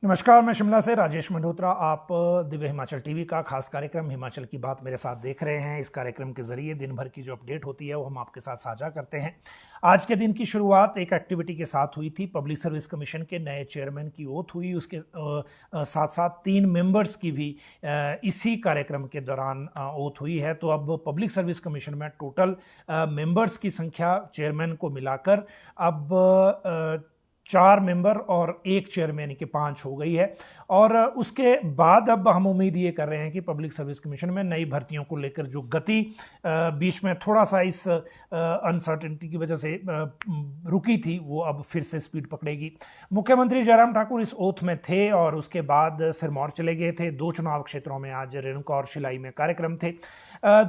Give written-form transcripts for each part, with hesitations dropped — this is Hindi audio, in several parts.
नमस्कार, मैं शिमला से राजेश मल्होत्रा। आप दिव्य हिमाचल टीवी का खास कार्यक्रम हिमाचल की बात मेरे साथ देख रहे हैं। इस कार्यक्रम के जरिए दिन भर की जो अपडेट होती है वो हम आपके साथ साझा करते हैं। आज के दिन की शुरुआत एक एक्टिविटी के साथ हुई थी। पब्लिक सर्विस कमीशन के नए चेयरमैन की ओथ हुई। उसके साथ साथ 3 मेंबर्स की भी इसी कार्यक्रम के दौरान ओथ हुई है। तो अब पब्लिक सर्विस कमीशन में टोटल मेंबर्स की संख्या चेयरमैन को मिलाकर अब 4 मेंबर और 1 चेयरमैन यानी कि 5 हो गई है। और उसके बाद अब हम उम्मीद ये कर रहे हैं कि पब्लिक सर्विस कमीशन में नई भर्तियों को लेकर जो गति बीच में थोड़ा सा इस अनसर्टेनिटी की वजह से रुकी थी, वो अब फिर से स्पीड पकड़ेगी। मुख्यमंत्री जयराम ठाकुर इस ओथ में थे और उसके बाद सिरमौर चले गए थे। 2 चुनाव क्षेत्रों में आज रेणुका और शिलाई में कार्यक्रम थे।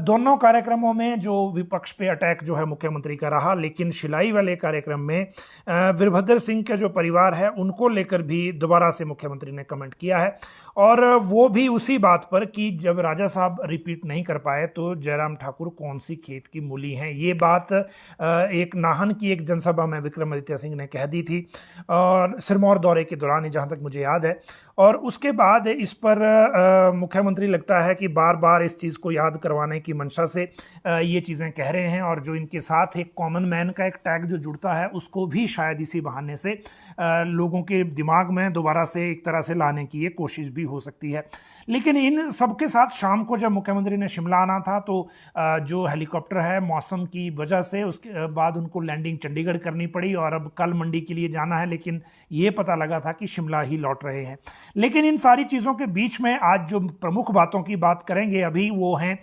दोनों कार्यक्रमों में जो विपक्ष पे अटैक जो है मुख्यमंत्री का रहा, लेकिन शिलाई वाले कार्यक्रम में वीरभद्र सिंह का जो परिवार है उनको लेकर भी दोबारा से मुख्यमंत्री ने कमेंट किया है। और वो भी उसी बात पर कि जब राजा साहब रिपीट नहीं कर पाए तो जयराम ठाकुर कौन सी खेत की मूली हैं। ये बात एक नाहन की एक जनसभा में विक्रमादित्य सिंह ने कह दी थी और सिरमौर दौरे के दौरान ही, जहाँ तक मुझे याद है। और उसके बाद इस पर मुख्यमंत्री लगता है कि बार बार इस चीज़ को याद करवाने की मंशा से ये चीज़ें कह रहे हैं। और जो इनके साथ एक कॉमन मैन का एक टैग जो जुड़ता है उसको भी शायद इसी बहाने से लोगों के दिमाग में दोबारा से एक तरह से लाने की ये कोशिश भी हो सकती है। लेकिन इन सबके साथ शाम को जब मुख्यमंत्री ने शिमला आना था तो जो हेलीकॉप्टर है मौसम की वजह से उसके बाद उनको लैंडिंग चंडीगढ़ करनी पड़ी और अब कल मंडी के लिए जाना है, लेकिन ये पता लगा था कि शिमला ही लौट रहे हैं। लेकिन इन सारी चीज़ों के बीच में आज जो प्रमुख बातों की बात करेंगे अभी वो हैं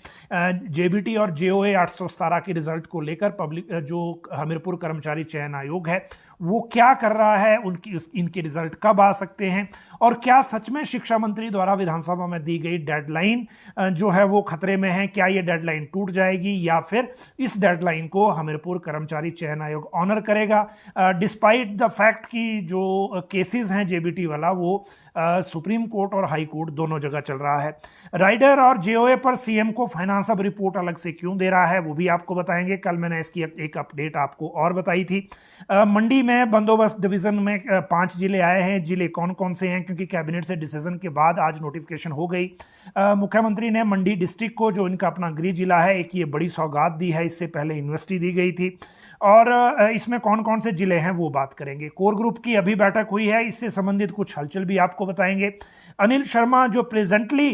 जेबीटी और जेओए 817 के रिजल्ट को लेकर। पब्लिक जो हमीरपुर कर्मचारी चयन आयोग है वो क्या कर रहा है, इनके रिजल्ट कब आ सकते हैं, और क्या सच में शिक्षा मंत्री द्वारा विधानसभा में दी गई डेडलाइन जो है वो खतरे में है। क्या ये डेडलाइन टूट जाएगी या फिर इस डेडलाइन को हमीरपुर कर्मचारी चयन आयोग ऑनर करेगा, डिस्पाइट द फैक्ट कि जो केसेस हैं जेबीटी वाला वो सुप्रीम कोर्ट और हाई कोर्ट दोनों जगह चल रहा है। राइडर और जेओए पर सीएम को फाइनेंस अब रिपोर्ट अलग से क्यों दे रहा है वो भी आपको बताएंगे। कल मैंने इसकी एक अपडेट आपको और बताई थी। मंडी में बंदोबस्त डिवीजन में 5 जिले आए हैं। जिले कौन कौन से हैं, क्योंकि कैबिनेट से डिसीजन के बाद आज नोटिफिकेशन हो गई। मुख्यमंत्री ने मंडी डिस्ट्रिक्ट को, जो इनका अपना गृह जिला है, एक ये बड़ी सौगात दी है। इससे पहले यूनिवर्सिटी दी गई थी। और इसमें कौन कौन से जिले हैं वो बात करेंगे। कोर ग्रुप की अभी बैठक हुई है, इससे संबंधित कुछ हलचल भी आपको बताएंगे। अनिल शर्मा जो प्रेजेंटली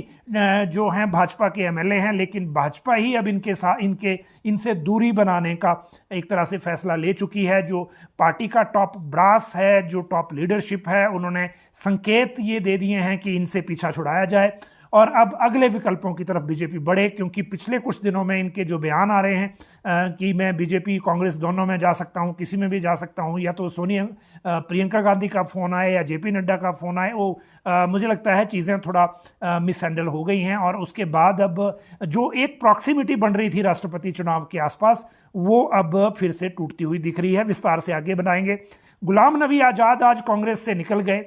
जो हैं भाजपा के एमएलए हैं, लेकिन भाजपा ही अब इनसे दूरी बनाने का एक तरह से फैसला ले चुकी है। जो पार्टी का टॉप ब्रास है, जो टॉप लीडरशिप है, उन्होंने संकेत ये दे दिए हैं कि इनसे पीछा छुड़ाया जाए और अब अगले विकल्पों की तरफ बीजेपी बढ़े। क्योंकि पिछले कुछ दिनों में इनके जो बयान आ रहे हैं कि मैं बीजेपी कांग्रेस दोनों में जा सकता हूं, किसी में भी जा सकता हूं, या तो प्रियंका गांधी का फोन आए या जेपी नड्डा का फोन आए, वो मुझे लगता है चीज़ें थोड़ा मिसहैंडल हो गई हैं। और उसके बाद अब जो एक प्रॉक्सिमिटी बन रही थी राष्ट्रपति चुनाव के आसपास, वो अब फिर से टूटती हुई दिख रही है। विस्तार से आगे बढ़ाएंगे। गुलाम नबी आजाद आज कांग्रेस से निकल गए,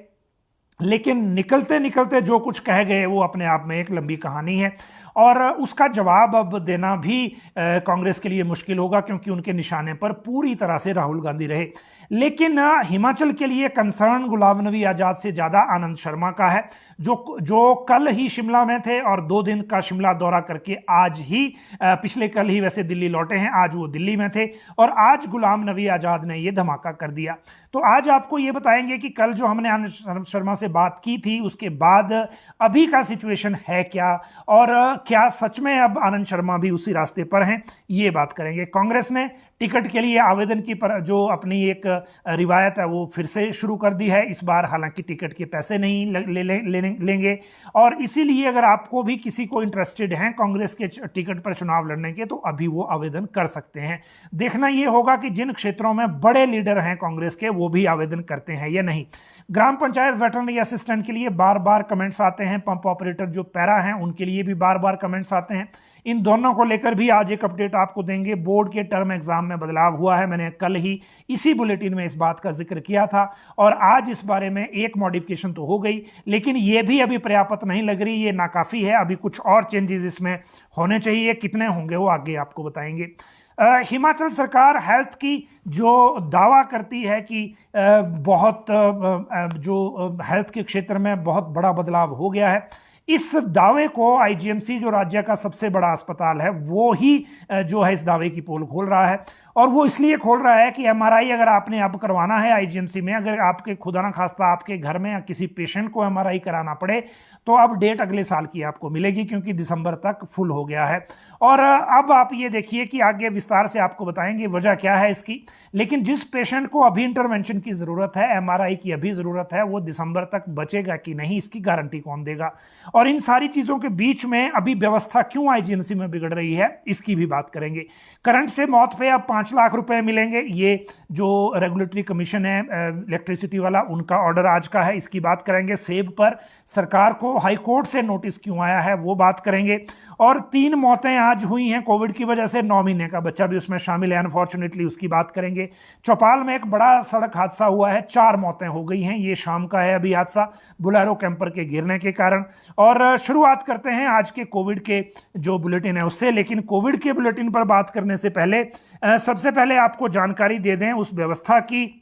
लेकिन निकलते निकलते जो कुछ कह गए वो अपने आप में एक लंबी कहानी है और उसका जवाब अब देना भी कांग्रेस के लिए मुश्किल होगा, क्योंकि उनके निशाने पर पूरी तरह से राहुल गांधी रहे। लेकिन हिमाचल के लिए कंसर्न गुलाम नबी आजाद से ज़्यादा आनंद शर्मा का है, जो कल ही शिमला में थे और 2 दिन का शिमला दौरा करके आज ही पिछले कल ही वैसे दिल्ली लौटे हैं। आज वो दिल्ली में थे और आज गुलाम नबी आजाद ने ये धमाका कर दिया। तो आज आपको ये बताएंगे कि कल जो हमने आनंद शर्मा से बात की थी उसके बाद अभी का सिचुएशन है क्या, और क्या सच में अब आनंद शर्मा भी उसी रास्ते पर हैं, ये बात करेंगे। कांग्रेस ने टिकट के लिए आवेदन की जो अपनी एक रिवायत है वो फिर से शुरू कर दी है। इस बार हालांकि टिकट के पैसे नहीं लेंगे और इसीलिए अगर आपको भी किसी को इंटरेस्टेड हैं कांग्रेस के टिकट पर चुनाव लड़ने के, तो अभी वो आवेदन कर सकते हैं। देखना ये होगा कि जिन क्षेत्रों में बड़े लीडर हैं कांग्रेस के वो भी आवेदन करते हैं या नहीं। ग्राम पंचायत वेटरनरी असिस्टेंट के लिए बार बार कमेंट्स आते हैं। पंप ऑपरेटर जो पैरा हैं उनके लिए भी बार बार कमेंट्स आते हैं। इन दोनों को लेकर भी आज एक अपडेट आपको देंगे। बोर्ड के टर्म एग्जाम में बदलाव हुआ है, मैंने कल ही इसी बुलेटिन में इस बात का जिक्र किया था और आज इस बारे में एक मॉडिफिकेशन तो हो गई, लेकिन ये भी अभी पर्याप्त नहीं लग रही, ये नाकाफी है। अभी कुछ और चेंजेस इसमें होने चाहिए, कितने होंगे वो आगे आपको बताएंगे। हिमाचल सरकार हेल्थ की जो दावा करती है कि बहुत जो हेल्थ के क्षेत्र में बहुत बड़ा बदलाव हो गया है, इस दावे को आईजीएमसी जो राज्य का सबसे बड़ा अस्पताल है वो ही जो है इस दावे की पोल खोल रहा है। और वो इसलिए खोल रहा है कि एमआरआई अगर आपने अब करवाना है आईजीएमसी में, अगर आपके खुदा ना खास्ता आपके घर में या किसी पेशेंट को एमआरआई कराना पड़े तो अब डेट अगले साल की आपको मिलेगी, क्योंकि दिसंबर तक फुल हो गया है। और अब आप ये देखिए कि आगे विस्तार से आपको बताएंगे वजह क्या है इसकी। लेकिन जिस पेशेंट को अभी इंटरवेंशन की जरूरत है, एमआरआई की अभी जरूरत है, वो दिसंबर तक बचेगा कि नहीं, इसकी गारंटी कौन देगा। और इन सारी चीजों के बीच में अभी व्यवस्था क्यों आईजीएमसी में बिगड़ रही है, इसकी भी बात करेंगे। करंट से मौत पे अब 5 लाख रुपए मिलेंगे, ये जो रेगुलेटरी कमीशन है इलेक्ट्रिसिटी वाला, उनका ऑर्डर आज का है, इसकी बात करेंगे। सेब पर सरकार को हाई कोर्ट से नोटिस क्यों आया है वो बात करेंगे। और 3 मौतें आज हुई हैं कोविड की वजह से, 9 महीने का बच्चा भी उसमें शामिल है अनफॉर्चुनेटली, उसकी बात करेंगे। चौपाल में एक बड़ा सड़क हादसा हुआ है, 4 मौतें हो गई हैं, ये शाम का है अभी हादसा, बोलेरो कैंपर के गिरने के कारण। और शुरुआत करते हैं आज के कोविड के जो बुलेटिन है उससे। लेकिन कोविड के बुलेटिन पर बात करने से पहले सबसे पहले आपको जानकारी दे दें उस व्यवस्था की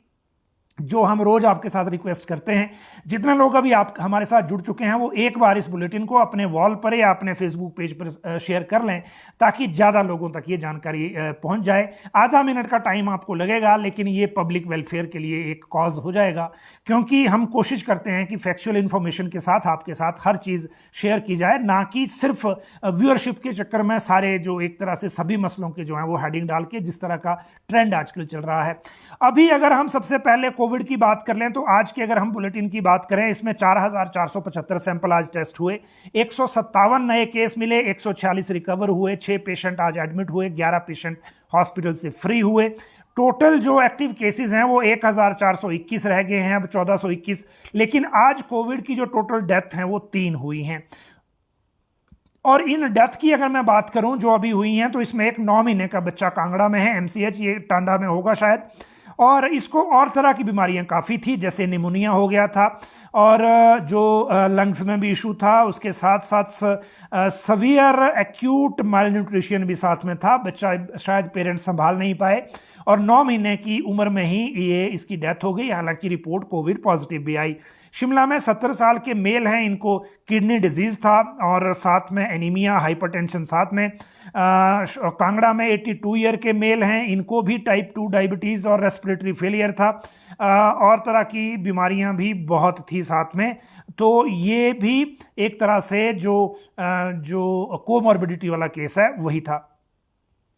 जो हम रोज आपके साथ रिक्वेस्ट करते हैं। जितने लोग अभी आप हमारे साथ जुड़ चुके हैं वो एक बार इस बुलेटिन को अपने वॉल पर या अपने फेसबुक पेज पर शेयर कर लें, ताकि ज़्यादा लोगों तक ये जानकारी पहुंच जाए। आधा मिनट का टाइम आपको लगेगा, लेकिन ये पब्लिक वेलफेयर के लिए एक कॉज हो जाएगा, क्योंकि हम कोशिश करते हैं कि फैक्चुअल इन्फॉर्मेशन के साथ आपके साथ हर चीज़ शेयर की जाए, ना कि सिर्फ व्यूअरशिप के चक्कर में सारे जो एक तरह से सभी मसलों के जो हैं वो हेडिंग डाल के, जिस तरह का ट्रेंड आजकल चल रहा है। अभी अगर हम सबसे पहले कोविड की बात कर लें तो आज के अगर हम बुलेटिन की बात करें, इसमें 4475 सैंपल आज टेस्ट हुए, 157 नए केस मिले, 146 रिकवर हुए, 6 पेशेंट आज एडमिट हुए, 11 पेशेंट हॉस्पिटल से फ्री हुए। टोटल जो एक्टिव केसेस हैं वो 1421 रह गए हैं, अब 1421। लेकिन आज कोविड की जो टोटल डेथ हैं वो 3 हुई हैं। और इन डेथ की अगर मैं बात करूं जो अभी हुई हैं, तो इसमें एक 9 महीने का बच्चा कांगड़ा में है, एमसीएच, ये टांडा में होगा शायद। और इसको और तरह की बीमारियां काफ़ी थी, जैसे निमोनिया हो गया था, और जो लंग्स में भी इशू था, उसके साथ साथ सवियर एक्यूट माल न्यूट्रिशन भी साथ में था। बच्चा शायद पेरेंट्स संभाल नहीं पाए और 9 महीने की उम्र में ही ये इसकी डेथ हो गई। हालांकि रिपोर्ट कोविड पॉजिटिव भी आई। शिमला में 70 साल के मेल हैं, इनको किडनी डिजीज था और साथ में एनीमिया, हाइपरटेंशन साथ में। कांगड़ा में 82 ईयर के मेल हैं, इनको भी टाइप 2 डायबिटीज़ और रेस्पिरेटरी फेलियर था, और तरह की बीमारियां भी बहुत थी साथ में। तो ये भी एक तरह से जो कोमॉर्बिडिटी वाला केस है वही था।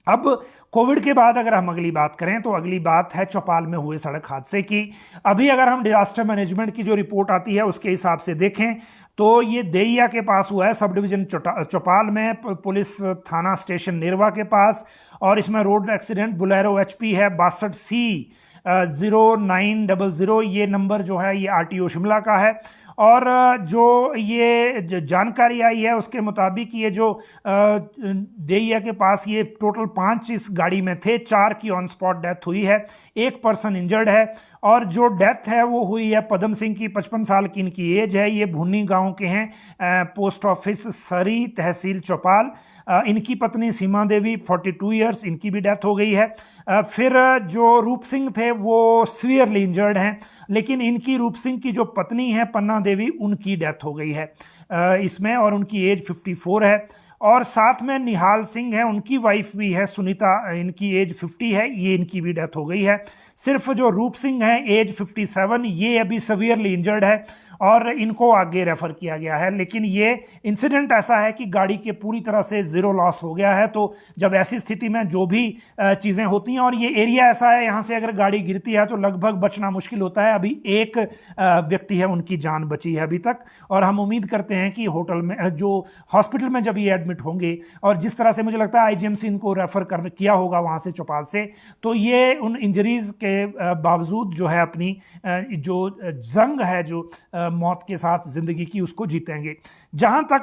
अब कोविड के बाद अगर हम अगली बात करें तो अगली बात है चौपाल में हुए सड़क हादसे की। अभी अगर हम डिजास्टर मैनेजमेंट की जो रिपोर्ट आती है उसके हिसाब से देखें तो ये देइया के पास हुआ है, सब डिवीजन चौपाल में, पुलिस थाना स्टेशन नेरवा के पास। और इसमें रोड एक्सीडेंट बोलेरो HP है 62C0900, ये नंबर जो है ये RTO शिमला का है। और जो ये जानकारी आई है उसके मुताबिक ये जो देइया के पास ये टोटल 5 इस गाड़ी में थे, 4 की ऑन स्पॉट डेथ हुई है, 1 पर्सन इंजर्ड है। और जो डेथ है वो हुई है पदम सिंह की, 55 साल की इनकी एज है, ये भुन्नी गांव के हैं, पोस्ट ऑफिस सरी, तहसील चौपाल। इनकी पत्नी सीमा देवी 42 ईयर्स, इनकी भी डेथ हो गई है। फिर जो रूप सिंह थे वो सीवियरली इंजर्ड हैं, लेकिन इनकी रूप सिंह की जो पत्नी है पन्ना देवी, उनकी डेथ हो गई है इसमें, और उनकी एज 54 है। और साथ में निहाल सिंह है, उनकी वाइफ भी है सुनीता, इनकी एज 50 है, ये इनकी भी डेथ हो गई है। सिर्फ जो रूप सिंह है एज 57, ये अभी सीवियरली इंजर्ड है और इनको आगे रेफर किया गया है। लेकिन ये इंसिडेंट ऐसा है कि गाड़ी के पूरी तरह से जीरो लॉस हो गया है। तो जब ऐसी स्थिति में जो भी चीज़ें होती हैं, और ये एरिया ऐसा है यहाँ से अगर गाड़ी गिरती है तो लगभग बचना मुश्किल होता है। अभी एक व्यक्ति है, उनकी जान बची है अभी तक, और हम उम्मीद करते हैं कि होटल में जो हॉस्पिटल में जब ये एडमिट होंगे, और जिस तरह से मुझे लगता है आईजीएमसी इनको रेफर किया होगा वहाँ से चौपाल से, तो ये उन इंजरीज के बावजूद जो है अपनी जो जंग है जो मौत के साथ जिंदगी की, उसको जीतेंगे। जहां तक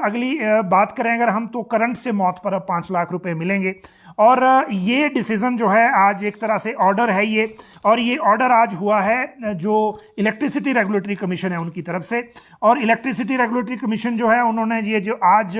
अगली बात करें अगर हम, तो करंट से मौत पर अब 5 लाख रुपए मिलेंगे। और ये डिसीज़न जो है आज एक तरह से ऑर्डर है ये, और ये ऑर्डर आज हुआ है जो इलेक्ट्रिसिटी रेगुलेटरी कमीशन है उनकी तरफ से। और इलेक्ट्रिसिटी रेगुलेटरी कमीशन जो है उन्होंने ये जो आज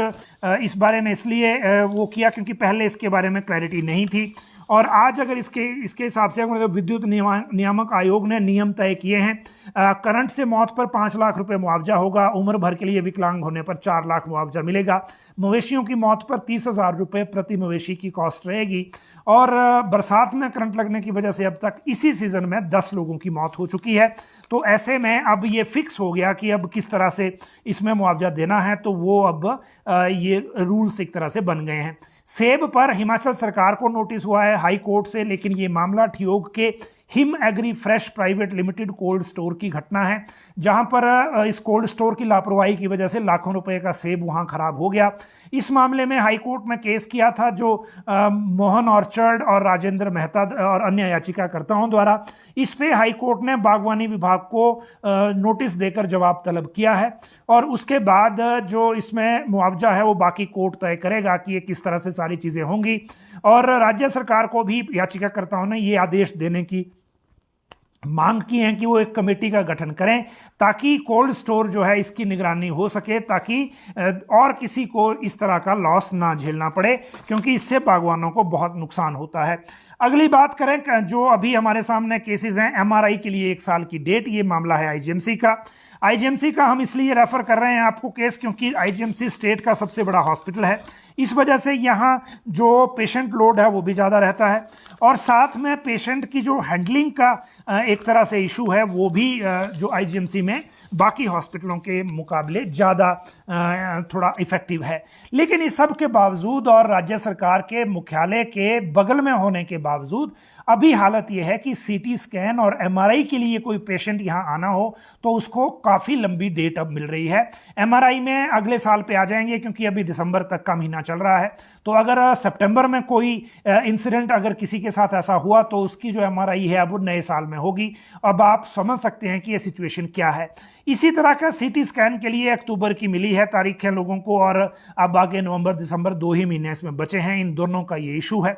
इस बारे में इसलिए वो किया क्योंकि पहले इसके बारे में क्लैरिटी नहीं थी। और आज अगर इसके हिसाब से अगर विद्युत नियामक आयोग ने नियम तय किए हैं, करंट से मौत पर 5 लाख रुपए मुआवजा होगा, उम्र भर के लिए विकलांग होने पर 4 लाख मुआवजा मिलेगा, मवेशियों की मौत पर 30,000 रुपये प्रति मवेशी की कॉस्ट रहेगी। और बरसात में करंट लगने की वजह से अब तक इसी सीजन में 10 लोगों की मौत हो चुकी है। तो ऐसे में अब ये फिक्स हो गया कि अब किस तरह से इसमें मुआवजा देना है, तो वो अब ये रूल्स एक तरह से बन गए हैं। सेब पर हिमाचल सरकार को नोटिस हुआ है हाई कोर्ट से, लेकिन ये मामला ठियोग के Him agri fresh private limited cold store की घटना है, जहां पर इस कोल्ड स्टोर की लापरवाही की वजह से लाखों रुपए का सेब वहां खराब हो गया। इस मामले में हाई कोर्ट में केस किया था जो मोहन ऑर्चर्ड और राजेंद्र मेहता और अन्य याचिकाकर्ताओं द्वारा। इस पे हाई कोर्ट ने बागवानी विभाग को नोटिस देकर जवाब तलब किया है, और उसके बाद जो इसमें मुआवजा है वो बाकी कोर्ट तय करेगा कि ये किस तरह से सारी चीज़ें होंगी। और राज्य सरकार को भी याचिकाकर्ताओं ने ये आदेश देने की मांग की है कि वो एक कमेटी का गठन करें ताकि कोल्ड स्टोर जो है इसकी निगरानी हो सके, ताकि और किसी को इस तरह का लॉस ना झेलना पड़े, क्योंकि इससे बागवानों को बहुत नुकसान होता है। अगली बात करें जो अभी हमारे सामने केसेस हैं, एमआरआई के लिए 1 साल की डेट, ये मामला है आईजीएमसी का। आईजीएमसी का हम इसलिए रेफर कर रहे हैं आपको केस क्योंकि आईजीएमसी स्टेट का सबसे बड़ा हॉस्पिटल है, इस वजह से यहाँ जो पेशेंट लोड है वो भी ज़्यादा रहता है, और साथ में पेशेंट की जो हैंडलिंग का एक तरह से इशू है वो भी जो आईजीएमसी में बाकी हॉस्पिटलों के मुकाबले ज़्यादा थोड़ा इफेक्टिव है। लेकिन इस सब के बावजूद और राज्य सरकार के मुख्यालय के बगल में होने के बावजूद अभी हालत यह है कि सीटी स्कैन और एमआरआई के लिए कोई पेशेंट यहाँ आना हो तो उसको काफ़ी लंबी डेट अब मिल रही है। एमआरआई में अगले साल पे आ जाएंगे क्योंकि अभी दिसंबर तक का महीना चल रहा है, तो अगर सितंबर में कोई इंसिडेंट अगर किसी के साथ ऐसा हुआ तो उसकी जो एमआरआई है अब वो नए साल में होगी। अब आप समझ सकते हैं कि ये सिचुएशन क्या है। इसी तरह का सीटी स्कैन के लिए अक्टूबर की मिली है तारीखें लोगों को, और अब आगे नवंबर दिसंबर 2 ही महीने इसमें बचे हैं। इन दोनों का ये इशू है।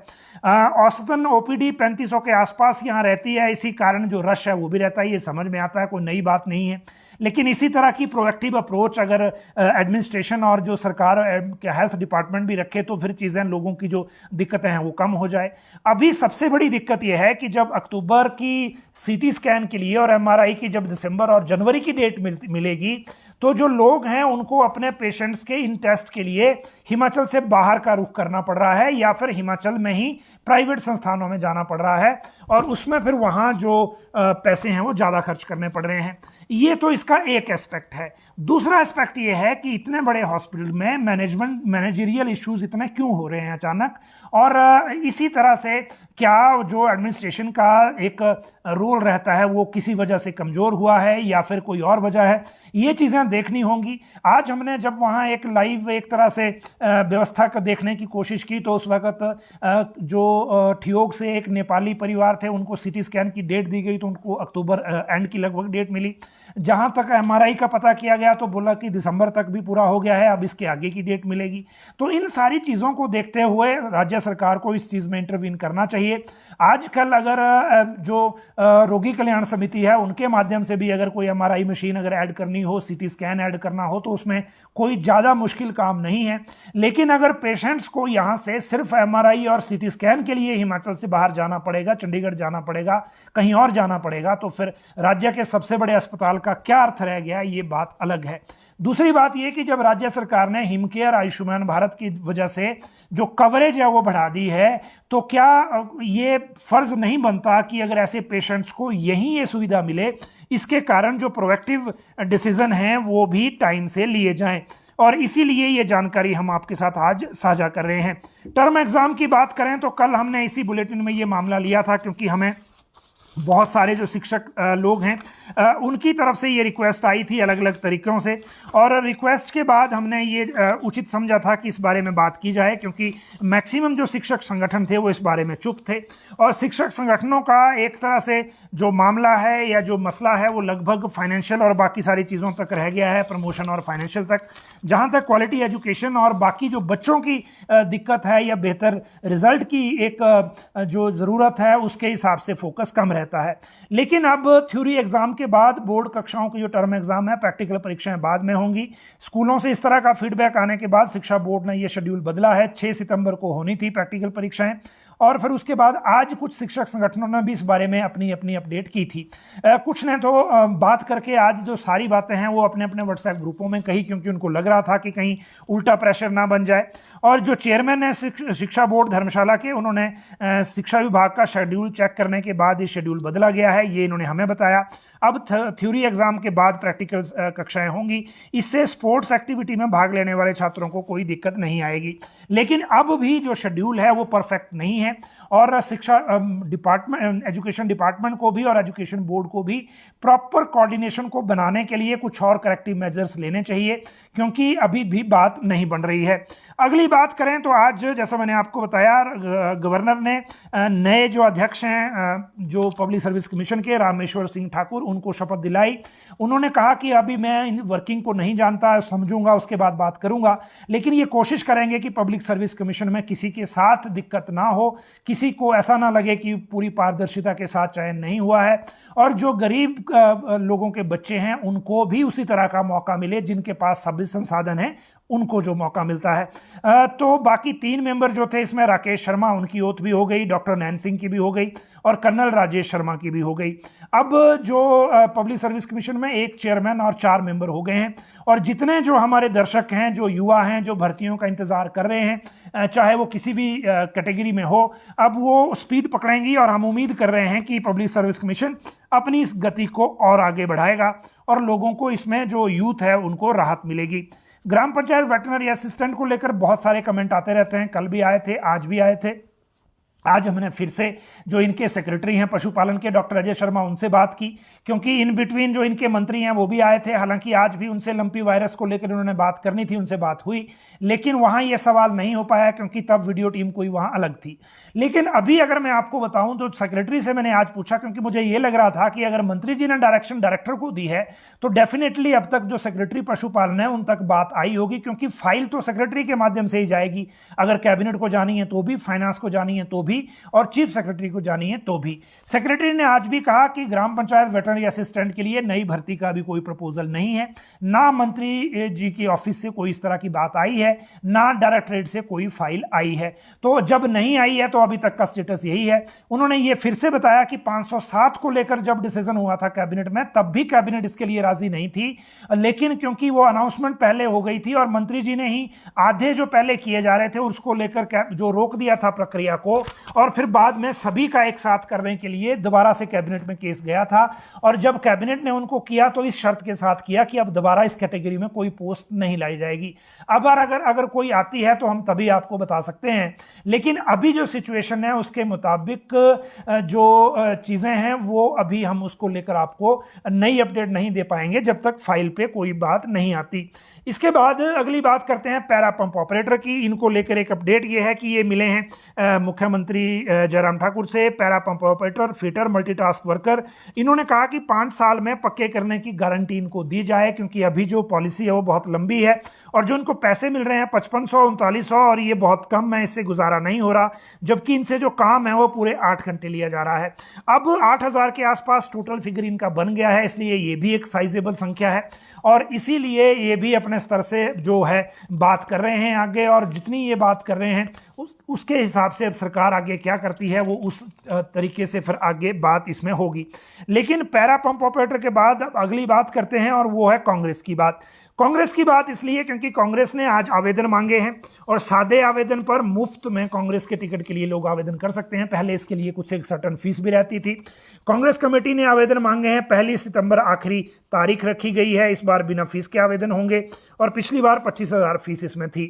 औसतन ओपीडी 3500 के आसपास यहाँ रहती है, इसी कारण जो रश है वो भी रहता है, ये समझ में आता है, कोई नई बात नहीं है। लेकिन इसी तरह की प्रोएक्टिव अप्रोच अगर एडमिनिस्ट्रेशन और जो सरकार हेल्थ डिपार्टमेंट भी रखे तो फिर चीज़ें, लोगों की जो दिक्कतें हैं वो कम हो जाए। अभी सबसे बड़ी दिक्कत यह है कि जब अक्टूबर की सीटी स्कैन के लिए और एमआरआई की जब दिसंबर और जनवरी की डेट मिलेगी तो जो लोग हैं उनको अपने पेशेंट्स के इन टेस्ट के लिए हिमाचल से बाहर का रुख करना पड़ रहा है, या फिर हिमाचल में ही प्राइवेट संस्थानों में जाना पड़ रहा है, और उसमें फिर वहाँ जो पैसे हैं वो ज़्यादा खर्च करने पड़ रहे हैं। ये तो इसका एक एस्पेक्ट है। दूसरा एस्पेक्ट ये है कि इतने बड़े हॉस्पिटल में मैनेजरियल इश्यूज इतने क्यों हो रहे हैं अचानक, और इसी तरह से क्या जो एडमिनिस्ट्रेशन का एक रोल रहता है वो किसी वजह से कमज़ोर हुआ है या फिर कोई और वजह है, ये चीज़ें देखनी होंगी। आज हमने जब वहाँ एक लाइव एक तरह से व्यवस्था का देखने की कोशिश की तो उस वक्त जो ठियोग से एक नेपाली परिवार थे उनको सीटी स्कैन की डेट दी गई तो उनको अक्टूबर एंड की लगभग डेट मिली। जहां तक एमआरआई का पता किया गया तो बोला कि दिसंबर तक भी पूरा हो गया है, अब इसके आगे की डेट मिलेगी। तो इन सारी चीज़ों को देखते हुए राज्य सरकार को इस चीज़ में इंटरवीन करना चाहिए। आजकल अगर जो रोगी कल्याण समिति है उनके माध्यम से भी अगर कोई एमआरआई मशीन अगर ऐड करनी हो, सीटी स्कैन ऐड करना हो, तो उसमें कोई ज़्यादा मुश्किल काम नहीं है। लेकिन अगर पेशेंट्स को यहाँ से सिर्फ एमआरआई और सीटी स्कैन के लिए हिमाचल से बाहर जाना पड़ेगा, चंडीगढ़ जाना पड़ेगा, कहीं और जाना पड़ेगा, तो फिर राज्य के सबसे बड़े अस्पताल का क्या अर्थ रह गया, ये बात अलग है। दूसरी बात यह कि जब राज्य सरकार ने हिमकेयर आयुष्मान भारत की वजह से जो कवरेज है वो बढ़ा दी है, तो क्या ये फर्ज नहीं बनता कि अगर ऐसे पेशेंट्स को यहीं ये सुविधा मिले, इसके कारण जो प्रोएक्टिव डिसीजन हैं वो भी टाइम से लिए जाएं। और इसीलिए ये जानकारी हम आपके साथ आज साझा कर रहे हैं। टर्म एग्जाम की बात करें तो कल हमने इसी बुलेटिन में ये मामला लिया था, क्योंकि हमें बहुत सारे जो शिक्षक लोग हैं उनकी तरफ से ये रिक्वेस्ट आई थी अलग अलग तरीक़ों से, और रिक्वेस्ट के बाद हमने ये उचित समझा था कि इस बारे में बात की जाए, क्योंकि मैक्सिमम जो शिक्षक संगठन थे वो इस बारे में चुप थे। और शिक्षक संगठनों का एक तरह से जो मामला है या जो मसला है वो लगभग फाइनेंशियल और बाकी सारी चीज़ों तक रह गया है, प्रमोशन और फाइनेंशियल तक। जहाँ तक क्वालिटी एजुकेशन और बाकी जो बच्चों की दिक्कत है या बेहतर रिजल्ट की एक जो ज़रूरत है, उसके हिसाब से फोकस कम रहता है। लेकिन अब थ्योरी एग्ज़ाम के बाद बोर्ड कक्षाओं की जो टर्म एग्ज़ाम है, प्रैक्टिकल परीक्षाएं बाद में होंगी। स्कूलों से इस तरह का फीडबैक आने के बाद शिक्षा बोर्ड ने यह शेड्यूल बदला है। 6 सितंबर को होनी थी प्रैक्टिकल परीक्षाएं, और फिर उसके बाद आज कुछ शिक्षक संगठनों ने भी इस बारे में अपनी अपनी अपडेट की थी। कुछ ने तो बात करके आज जो सारी बातें हैं वो अपने अपने व्हाट्सएप ग्रुपों में कही, क्योंकि उनको लग रहा था कि कहीं उल्टा प्रेशर ना बन जाए। और जो चेयरमैन है शिक्षा बोर्ड धर्मशाला के, उन्होंने शिक्षा विभाग का शेड्यूल चेक करने के बाद ये शेड्यूल बदला गया है, ये इन्होंने हमें बताया। अब थ्योरी एग्जाम के बाद प्रैक्टिकल कक्षाएं होंगी। इससे स्पोर्ट्स एक्टिविटी में भाग लेने वाले छात्रों को कोई दिक्कत नहीं आएगी। लेकिन अब भी जो शेड्यूल है वो परफेक्ट नहीं है, और शिक्षा डिपार्टमेंट, एजुकेशन डिपार्टमेंट को भी और एजुकेशन बोर्ड को भी प्रॉपर कोऑर्डिनेशन को बनाने के लिए कुछ और करेक्टिव मेजर्स लेने चाहिए, क्योंकि अभी भी बात नहीं बन रही है। अगली बात करें तो आज जैसा मैंने आपको बताया, गवर्नर ने नए जो अध्यक्ष हैं जो पब्लिक सर्विस कमीशन के, रामेश्वर सिंह ठाकुर, उनको शपथ दिलाई। उन्होंने कहा कि अभी मैं इन वर्किंग को नहीं जानता, समझूंगा, उसके बाद बात करूंगा, लेकिन ये कोशिश करेंगे कि पब्लिक सर्विस कमीशन में किसी के साथ दिक्कत ना हो, किसी को ऐसा ना लगे कि पूरी पारदर्शिता के साथ चयन नहीं हुआ है, और जो गरीब लोगों के बच्चे हैं उनको भी उसी तरह का मौका मिले जिनके पास सभी संसाधन हैं, उनको जो मौका मिलता है। तो बाकी 3 मेंबर जो थे इसमें, राकेश शर्मा, उनकी ओथ भी हो गई, डॉक्टर नैन सिंह की भी हो गई, और कर्नल राजेश शर्मा की भी हो गई। अब जो पब्लिक सर्विस कमीशन में 1 चेयरमैन और 4 मेंबर हो गए हैं, और जितने जो हमारे दर्शक हैं, जो युवा हैं, जो भर्तियों का इंतजार कर रहे हैं, चाहे वो किसी भी कैटेगरी में हो, अब वो स्पीड पकड़ेंगी, और हम उम्मीद कर रहे हैं कि पब्लिक सर्विस कमीशन अपनी इस गति को और आगे बढ़ाएगा, और लोगों को इसमें जो यूथ है उनको राहत मिलेगी। ग्राम पंचायत वेटरनरी असिस्टेंट को लेकर बहुत सारे कमेंट आते रहते हैं, कल भी आए थे, आज भी आए थे। आज हमने फिर से जो इनके सेक्रेटरी हैं पशुपालन के, डॉक्टर अजय शर्मा, उनसे बात की, क्योंकि इन बिटवीन जो इनके मंत्री हैं वो भी आए थे। हालांकि आज भी उनसे लंपी वायरस को लेकर उन्होंने बात करनी थी, उनसे बात हुई, लेकिन वहां ये सवाल नहीं हो पाया क्योंकि तब वीडियो टीम कोई वहां अलग थी। लेकिन अभी अगर मैं आपको बताऊं तो सेक्रेटरी से मैंने आज पूछा, क्योंकि मुझे ये लग रहा था कि अगर मंत्री जी ने डायरेक्शन डायरेक्टर को दी है तो डेफिनेटली अब तक जो सेक्रेटरी पशुपालन है उन तक बात आई होगी, क्योंकि फाइल तो सेक्रेटरी के माध्यम से ही जाएगी। अगर कैबिनेट को जानी है तो भी, फाइनेंस को जानी है तो भी, और चीफ सेक्रेटरी को जानी है तो भी। सेक्रेटरी ने आज भी कहा कि ग्राम पंचायत वेटरनरी असिस्टेंट के लिए नई भर्ती का भी कोई प्रपोजल नहीं है, ना मंत्री जी की ऑफिस से कोई इस तरह की बात आई है, ना डायरेक्टरेट से कोई फाइल आई है। तो जब नहीं आई है तो अभी तक का स्टेटस यही है। उन्होंने ये फिर से बताया कि 507 को लेकर जब डिसीजन हुआ था कैबिनेट में, तब भी कैबिनेट इसके लिए राजी नहीं थी, लेकिन क्योंकि वो अनाउंसमेंट पहले हो गई थी और मंत्री जी ने ही आधे जो पहले किए जा रहे थे उसको लेकर जो रोक दिया था प्रक्रिया को, और फिर बाद में सभी का एक साथ करने के लिए दोबारा से कैबिनेट में केस गया था। और जब कैबिनेट ने उनको किया तो इस शर्त के साथ किया कि अब दोबारा इस कैटेगरी में कोई पोस्ट नहीं लाई जाएगी। अब अगर कोई आती है तो हम तभी आपको बता सकते हैं, लेकिन अभी जो सिचुएशन है उसके मुताबिक जो चीजें हैं वो अभी हम उसको लेकर आपको नई अपडेट नहीं दे पाएंगे जब तक फाइल पे कोई बात नहीं आती। इसके बाद अगली बात करते हैं पैरा पंप ऑपरेटर की। इनको लेकर एक अपडेट ये है कि ये मिले हैं मुख्यमंत्री जयराम ठाकुर से। Para pump operator, fitter, multitask worker, इन्होंने कहा कि 5 साल में पक्के करने की गारंटी इनको दी जाए, क्योंकि अभी जो पॉलिसी है वो बहुत लंबी है और जो इनको पैसे मिल रहे हैं 5500, 3900, और ये बहुत कम है, इससे गुजारा नहीं हो रहा, जबकि इनसे जो काम है वो पूरे 8 घंटे लिया जा रहा है। अब 8000 के आसपास टोटल फिगर इनका बन गया है, इसलिए ये भी एक साइजेबल संख्या है, और इसीलिए ये भी अपने स्तर से जो है बात कर रहे हैं आगे, और जितनी ये बात कर रहे हैं उसके हिसाब से अब सरकार आगे क्या करती है वो उस तरीके से फिर आगे बात इसमें होगी। लेकिन पैरा पंप ऑपरेटर के बाद अब अगली बात करते हैं, और वो है कांग्रेस की बात। कांग्रेस की बात इसलिए क्योंकि कांग्रेस ने आज आवेदन मांगे हैं और सादे आवेदन पर मुफ्त में कांग्रेस के टिकट के लिए लोग आवेदन कर सकते हैं। पहले इसके लिए कुछ एक सर्टन फीस भी रहती थी। कांग्रेस कमेटी ने आवेदन मांगे हैं, 1 सितंबर आखिरी तारीख रखी गई है। इस बार बिना फीस के आवेदन होंगे और पिछली बार 25,000 फीस इसमें थी।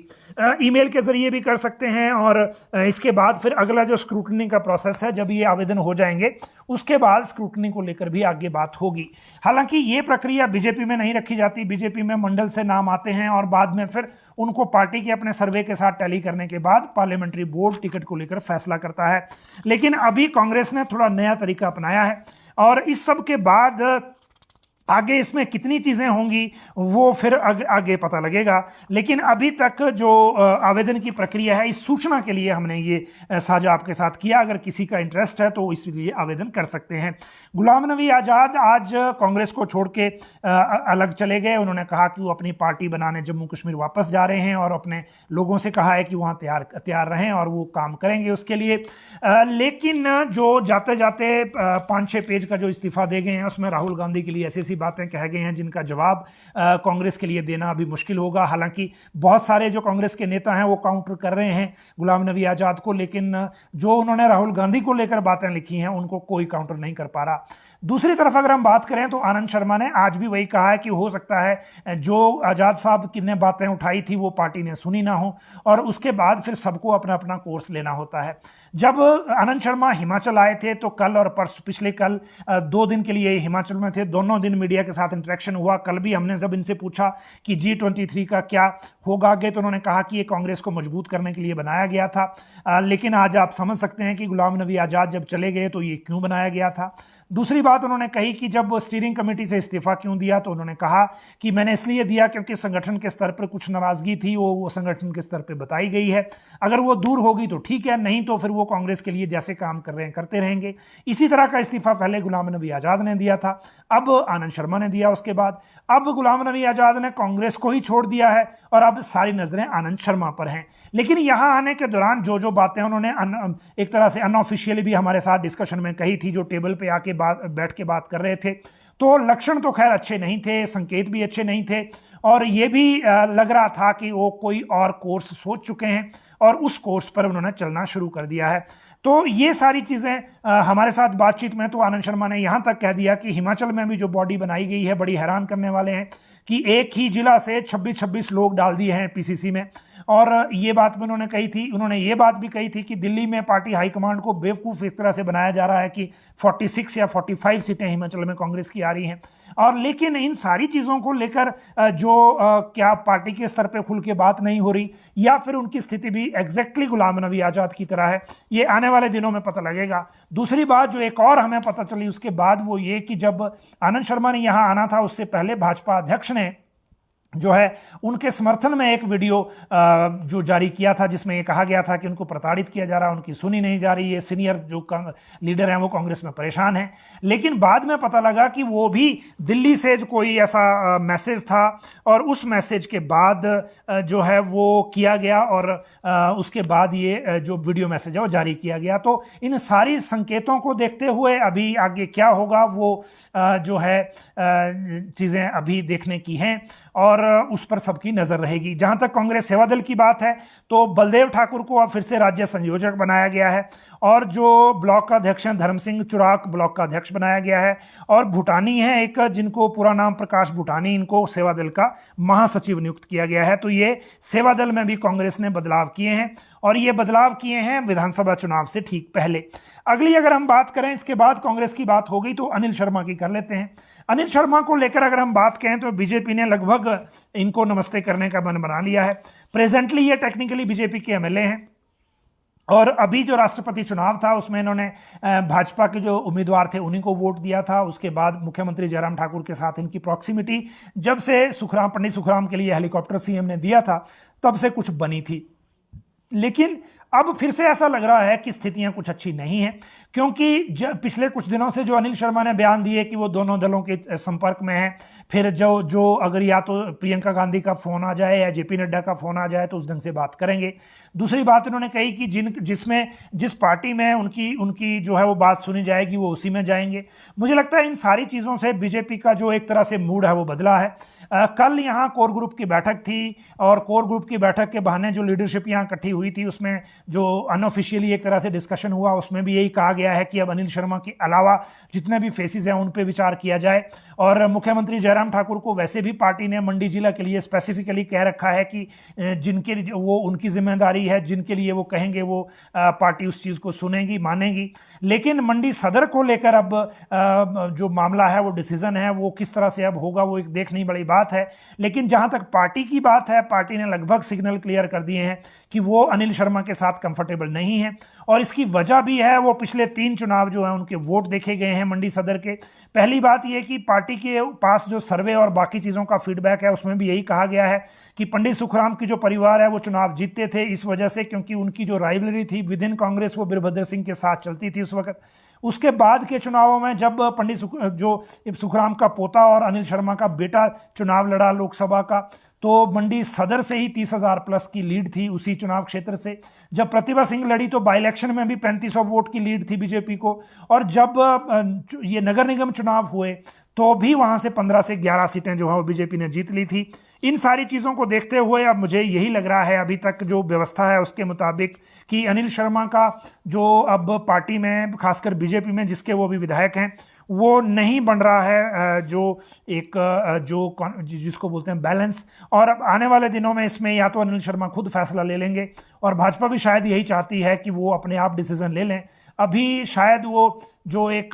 ईमेल के जरिए भी कर सकते हैं और इसके बाद फिर अगला जो स्क्रूटनी का प्रोसेस है, जब ये आवेदन हो जाएंगे उसके बाद स्क्रूटनी को लेकर भी आगे बात होगी। हालांकि ये प्रक्रिया बीजेपी में नहीं रखी जाती। बीजेपी में मंडल से नाम आते हैं और बाद में फिर उनको पार्टी के अपने सर्वे के साथ टैली करने के बाद पार्लियामेंट्री बोर्ड टिकट को लेकर फैसला करता है। लेकिन अभी कांग्रेस ने थोड़ा नया तरीका अपनाया है और इस सब के बाद आगे इसमें कितनी चीजें होंगी वो फिर आगे पता लगेगा। लेकिन अभी तक जो आवेदन की प्रक्रिया है, इस सूचना के लिए हमने ये साझा आपके साथ किया। अगर किसी का इंटरेस्ट है तो इसलिए आवेदन कर सकते हैं। गुलाम नबी आज़ाद आज कांग्रेस को छोड़ के अलग चले गए। उन्होंने कहा कि वो अपनी पार्टी बनाने जम्मू कश्मीर वापस जा रहे हैं और अपने लोगों से कहा है कि वहाँ तैयार रहें और वो काम करेंगे उसके लिए। लेकिन जो जाते जाते 5-6 पेज का जो इस्तीफा दे गए हैं उसमें राहुल गांधी के लिए ऐसी बातें कह गए हैं जिनका जवाब कांग्रेस के लिए देना अभी मुश्किल होगा। हालांकि बहुत सारे जो कांग्रेस के नेता हैं वो काउंटर कर रहे हैं गुलाम नबी आज़ाद को, लेकिन जो उन्होंने राहुल गांधी को लेकर बातें लिखी हैं उनको कोई काउंटर नहीं कर पा रहा। दूसरी तरफ अगर हम बात करें तो आनंद शर्मा ने आज भी वही कहा है कि हो सकता है जो आज़ाद साहब की ने बातें उठाई थी वो पार्टी ने सुनी ना हो और उसके बाद फिर सबको अपना अपना कोर्स लेना होता है। जब आनंद शर्मा हिमाचल आए थे तो कल और पिछले कल 2 दिन के लिए हिमाचल में थे, दोनों दिन मीडिया के साथ इंटरेक्शन हुआ। कल भी हमने जब इनसे पूछा कि G23 का क्या होगा आगे, तो उन्होंने कहा कि ये कांग्रेस को मजबूत करने के लिए बनाया गया था। लेकिन आज आप समझ सकते हैं कि गुलाम नबी आज़ाद जब चले गए तो ये क्यों बनाया गया था। दूसरी बात उन्होंने कही कि जब स्टीयरिंग कमेटी से इस्तीफा क्यों दिया, तो उन्होंने कहा कि मैंने इसलिए दिया क्योंकि संगठन के स्तर पर कुछ नाराजगी थी, वो संगठन के स्तर पर बताई गई है। अगर वो दूर होगी तो ठीक है, नहीं तो फिर वो कांग्रेस के लिए जैसे काम कर रहे हैं करते रहेंगे। इसी तरह का इस्तीफा पहले गुलाम नबी आज़ाद ने दिया था, अब आनंद शर्मा ने दिया उसके बाद। अब गुलाम नबी आज़ाद ने कांग्रेस को ही छोड़ दिया है और अब सारी नजरें आनंद शर्मा पर हैं। लेकिन यहां आने के दौरान जो बातें उन्होंने एक तरह से अनऑफिशियली भी हमारे साथ डिस्कशन में कही थी, जो टेबल पे आके बैठ के बात कर रहे थे, तो लक्षण तो खैर अच्छे नहीं थे, संकेत भी अच्छे नहीं थे और ये भी लग रहा था कि वो कोई और कोर्स सोच चुके हैं और उस कोर्स पर उन्होंने चलना शुरू कर दिया है। तो ये सारी चीज़ें हमारे साथ बातचीत में तो आनंद शर्मा ने यहाँ तक कह दिया कि हिमाचल में भी जो बॉडी बनाई गई है बड़ी हैरान करने वाले हैं कि एक ही जिला से 26 लोग डाल दिए हैं पीसीसी में। और ये बात भी उन्होंने कही थी, उन्होंने ये बात भी कही थी कि दिल्ली में पार्टी हाईकमांड को बेवकूफ़ इस तरह से बनाया जा रहा है कि 46 या 45 सीटें हिमाचल में कांग्रेस की आ रही हैं। और लेकिन इन सारी चीज़ों को लेकर क्या पार्टी के स्तर पे खुल के बात नहीं हो रही या फिर उनकी स्थिति भी एग्जैक्टली गुलाम नबी आज़ाद की तरह है, ये आने वाले दिनों में पता लगेगा। दूसरी बात जो एक और हमें पता चली उसके बाद वो ये कि जब आनंद शर्मा ने यहाँ आना था उससे पहले भाजपा अध्यक्ष ने जो है उनके समर्थन में एक वीडियो जो जारी किया था जिसमें ये कहा गया था कि उनको प्रताड़ित किया जा रहा है, उनकी सुनी नहीं जा रही है, सीनियर जो लीडर हैं वो कांग्रेस में परेशान हैं। लेकिन बाद में पता लगा कि वो भी दिल्ली से कोई ऐसा मैसेज था और उस मैसेज के बाद जो है वो किया गया और उसके बाद ये जो वीडियो मैसेज है वो जारी किया गया। तो इन सारी संकेतों को देखते हुए अभी आगे क्या होगा वो जो है चीज़ें अभी देखने की हैं और उस पर सबकी नजर रहेगी। जहां तक कांग्रेस सेवा दल की बात है तो बलदेव ठाकुर को अब फिर से राज्य संयोजक बनाया गया है और जो ब्लॉक का अध्यक्ष हैं धर्म सिंह चुराक ब्लॉक का अध्यक्ष बनाया गया है और भूटानी है एक जिनको पूरा नाम प्रकाश भूटानी, इनको सेवा दल का महासचिव नियुक्त किया गया है। तो ये सेवा दल में भी कांग्रेस ने बदलाव किए हैं और ये बदलाव किए हैं विधानसभा चुनाव से ठीक पहले। अगली अगर हम बात करें इसके बाद कांग्रेस की बात हो गई तो अनिल शर्मा की कर लेते हैं। अनिल शर्मा को लेकर अगर हम बात करें तो बीजेपी ने लगभग इनको नमस्ते करने का मन बना लिया है। प्रेजेंटली ये टेक्निकली बीजेपी के एमएलए हैं और अभी जो राष्ट्रपति चुनाव था उसमें इन्होंने भाजपा के जो उम्मीदवार थे उन्हीं को वोट दिया था। उसके बाद मुख्यमंत्री जयराम ठाकुर के साथ इनकी प्रॉक्सिमिटी जब से पंडित सुखराम के लिए हेलीकॉप्टर सीएम ने दिया था तब से कुछ बनी थी। लेकिन अब फिर से ऐसा लग रहा है कि स्थितियां कुछ अच्छी नहीं है, क्योंकि पिछले कुछ दिनों से जो अनिल शर्मा ने बयान दिए कि वो दोनों दलों के संपर्क में है, फिर जो अगर या तो प्रियंका गांधी का फोन आ जाए या जेपी नड्डा का फोन आ जाए तो उस ढंग से बात करेंगे। दूसरी बात उन्होंने कही कि जिस पार्टी में उनकी उनकी जो है वो बात सुनी जाएगी वो उसी में जाएंगे। मुझे लगता है इन सारी चीज़ों से बीजेपी का जो एक तरह से मूड है वो बदला है। कल यहाँ कोर ग्रुप की बैठक थी और कोर ग्रुप की बैठक के बहाने जो लीडरशिप यहाँ इकट्ठी हुई थी उसमें जो अनऑफिशियली एक तरह से डिस्कशन हुआ उसमें भी यही कहा गया है कि अब अनिल शर्मा के अलावा जितने भी फेसेस हैं उन पे विचार किया जाए। और मुख्यमंत्री जयराम ठाकुर को वैसे भी पार्टी ने मंडी जिला के लिए स्पेसिफिकली कह रखा है कि जिनके वो उनकी जिम्मेदारी है, जिनके लिए वो कहेंगे वो पार्टी उस चीज़ को सुनेगी मानेगी। लेकिन मंडी सदर को लेकर अब जो मामला है वो डिसीजन है वो किस तरह से अब होगा वो एक देखने बड़ी बात है। लेकिन जहां तक पार्टी की बात है, पार्टी ने लगभग सिग्नल क्लियर कर दिए हैं कि वो अनिल शर्मा के साथ कंफर्टेबल नहीं है। और इसकी वजह भी है, वो पिछले 3 चुनाव जो है उनके वोट देखे गए हैं मंडी सदर के। पहली बात यह कि पार्टी के पास जो सर्वे और बाकी चीज़ों का फीडबैक है उसमें भी यही कहा गया है कि पंडित सुखराम की जो परिवार है वो चुनाव जीतते थे इस वजह से क्योंकि उनकी जो राइवलरी थी विद इन कांग्रेस वो वीरभद्र सिंह के साथ चलती थी उस वक्त। उसके बाद के चुनावों में जब जो सुखराम का पोता और अनिल शर्मा का बेटा चुनाव लड़ा लोकसभा का, तो मंडी सदर से ही 30,000 प्लस की लीड थी उसी चुनाव क्षेत्र से। जब प्रतिभा सिंह लड़ी तो बाई इलेक्शन में भी 3500 वोट की लीड थी बीजेपी को। और जब ये नगर निगम चुनाव हुए तो भी वहां से 15 से 11 सीटें जो है वो बीजेपी ने जीत ली थी। इन सारी चीज़ों को देखते हुए अब मुझे यही लग रहा है अभी तक जो व्यवस्था है उसके मुताबिक कि अनिल शर्मा का जो अब पार्टी में खासकर बीजेपी में जिसके वो भी विधायक हैं वो नहीं बन रहा है जो एक जिसको बोलते हैं बैलेंस। और अब आने वाले दिनों में इसमें या तो अनिल शर्मा खुद फैसला ले लेंगे और भाजपा भी शायद यही चाहती है कि वो अपने आप डिसीजन ले लें। अभी शायद वो जो एक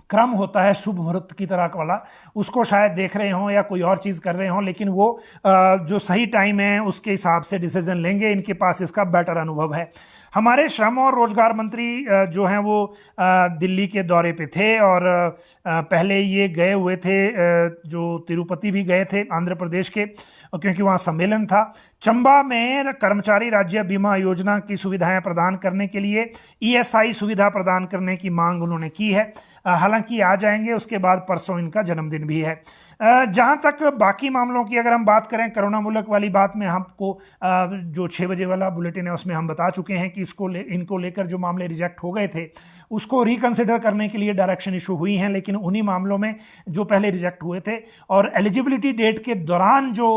क्रम होता है शुभ मुहूर्त की तरह वाला उसको शायद देख रहे हों या कोई और चीज़ कर रहे हों, लेकिन वो जो सही टाइम है उसके हिसाब से डिसीजन लेंगे। इनके पास इसका बेटर अनुभव है। हमारे श्रम और रोजगार मंत्री जो हैं वो दिल्ली के दौरे पे थे और पहले ये गए हुए थे जो तिरुपति भी गए थे आंध्र प्रदेश के क्योंकि वहाँ सम्मेलन था। चंबा में कर्मचारी राज्य बीमा योजना की सुविधाएं प्रदान करने के लिए ईएसआई सुविधा प्रदान करने की मांग उन्होंने की है। हालांकि आ जाएंगे, उसके बाद परसों इनका जन्मदिन भी है। जहां तक बाकी मामलों की अगर हम बात करें, करुणा मूलक वाली बात में हमको जो 6 बजे वाला बुलेटिन है उसमें हम बता चुके हैं कि इनको लेकर जो मामले रिजेक्ट हो गए थे उसको रिकंसिडर करने के लिए डायरेक्शन इशू हुई हैं, लेकिन उन्हीं मामलों में जो पहले रिजेक्ट हुए थे और एलिजिबिलिटी डेट के दौरान जो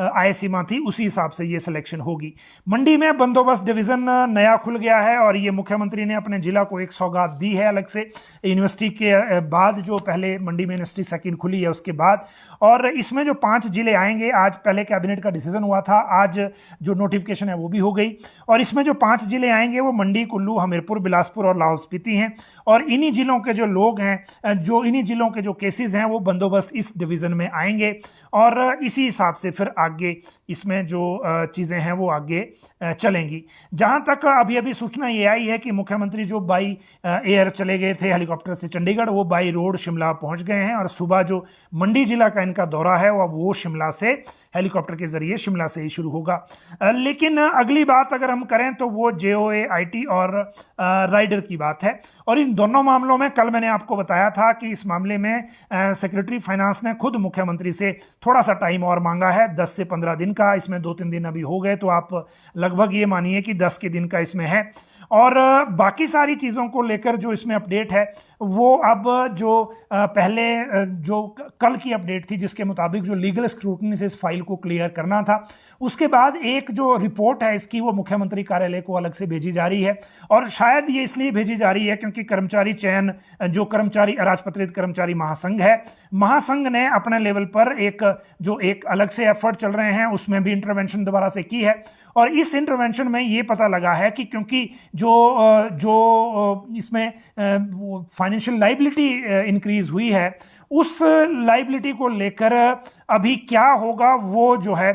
आय सीमा थी उसी हिसाब से ये सिलेक्शन होगी। मंडी में बंदोबस्त डिवीज़न नया खुल गया है और ये मुख्यमंत्री ने अपने जिला को एक सौगात दी है अलग से यूनिवर्सिटी के बाद, जो पहले मंडी में यूनिवर्सिटी सेकेंड खुली है उसके बाद। और इसमें जो 5 जिले आएंगे, आज पहले कैबिनेट का डिसीजन हुआ था, आज जो नोटिफिकेशन है वो भी हो गई। और इसमें जो 5 जिले आएंगे वो मंडी, कुल्लू, हमीरपुर, बिलासपुर और लाहौल स्पीति हैं। और इन्हीं जिलों के जो लोग हैं, जो इन्हीं जिलों के जो केसेस हैं वो बंदोबस्त इस डिवीज़न में आएंगे और इसी हिसाब से फिर आगे इसमें जो चीज़ें हैं वो आगे चलेंगी। जहां तक अभी अभी सूचना ये आई है कि मुख्यमंत्री जो बाई एयर चले गए थे हेलीकॉप्टर से चंडीगढ़, वो बाई रोड शिमला पहुंच गए हैं और सुबह जो मंडी जिला का इनका दौरा है वो शिमला से हेलीकॉप्टर के जरिए शिमला से ही शुरू होगा। लेकिन अगली बात अगर हम करें तो वो जेओए आईटी और राइडर की बात है। और इन दोनों मामलों में कल मैंने आपको बताया था कि इस मामले में सेक्रेटरी फाइनेंस ने खुद मुख्यमंत्री से थोड़ा सा टाइम और मांगा है, 10 से 15 दिन का। इसमें 2-3 दिन अभी हो गए, तो आप लगभग ये मानिए कि 10 के दिन का इसमें है। और बाकी सारी चीज़ों को लेकर जो इसमें अपडेट है वो अब जो पहले जो कल की अपडेट थी जिसके मुताबिक जो लीगल स्क्रूटनी से इस फाइल को क्लियर करना था, उसके बाद एक जो रिपोर्ट है इसकी वो मुख्यमंत्री कार्यालय को अलग से भेजी जा रही है। और शायद ये इसलिए भेजी जा रही है क्योंकि कर्मचारी चयन, जो कर्मचारी अराजपत्रित कर्मचारी महासंघ है, महासंघ ने अपने लेवल पर एक अलग से एफर्ट चल रहे हैं, उसमें भी इंटरवेंशन दोबारा से की है। और इस इंटरवेंशन में ये पता लगा है कि क्योंकि जो इसमें फाइनेंशियल लाइबिलिटी इंक्रीज हुई है, उस लाइबिलिटी को लेकर अभी क्या होगा वो जो है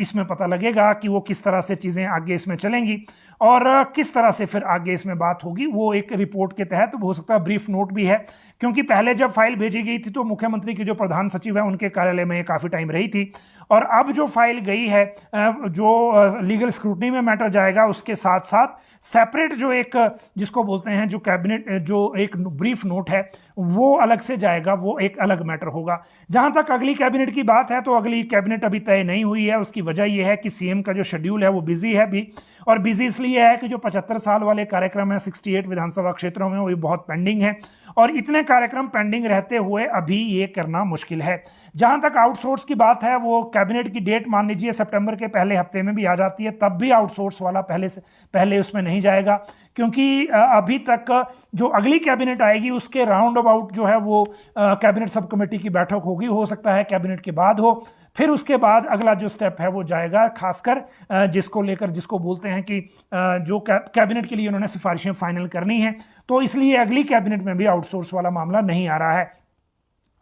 इसमें पता लगेगा कि वो किस तरह से चीज़ें आगे इसमें चलेंगी। और किस तरह से फिर आगे इसमें बात होगी वो एक रिपोर्ट के तहत हो सकता है ब्रीफ नोट भी है, क्योंकि पहले जब फाइल भेजी गई थी तो मुख्यमंत्री के जो प्रधान सचिव है उनके कार्यालय में काफी टाइम रही थी, और अब जो फाइल गई है जो लीगल स्क्रूटनी में मैटर जाएगा उसके साथ साथ सेपरेट जो एक जिसको बोलते हैं जो कैबिनेट जो एक ब्रीफ नोट है वो अलग से जाएगा, वो एक अलग मैटर होगा। जहां तक अगली कैबिनेट की बात है तो अगली कैबिनेट अभी तय नहीं हुई है। उसकी वजह यह है कि सीएम का जो शेड्यूल है वो बिजी है भी, और बिजी इसलिए है कि जो 75 साल वाले कार्यक्रम है 68 विधानसभा क्षेत्रों में वो बहुत पेंडिंग है, और इतने कार्यक्रम पेंडिंग रहते हुए अभी ये करना मुश्किल है। जहां तक आउटसोर्स की बात है वो कैबिनेट की डेट मान लीजिए सितंबर के पहले हफ्ते में भी आ जाती है, तब भी आउटसोर्स वाला पहले उसमें नहीं जाएगा, क्योंकि अभी तक जो अगली कैबिनेट आएगी उसके राउंड अबाउट जो है वो कैबिनेट सब कमेटी की बैठक होगी, हो सकता है कैबिनेट के बाद हो, फिर उसके बाद अगला जो स्टेप है वो जाएगा, खासकर जिसको लेकर जिसको बोलते हैं कि जो कैबिनेट के लिए उन्होंने सिफारिशें फाइनल करनी है, तो इसलिए अगली कैबिनेट में भी आउटसोर्स वाला मामला नहीं आ रहा है।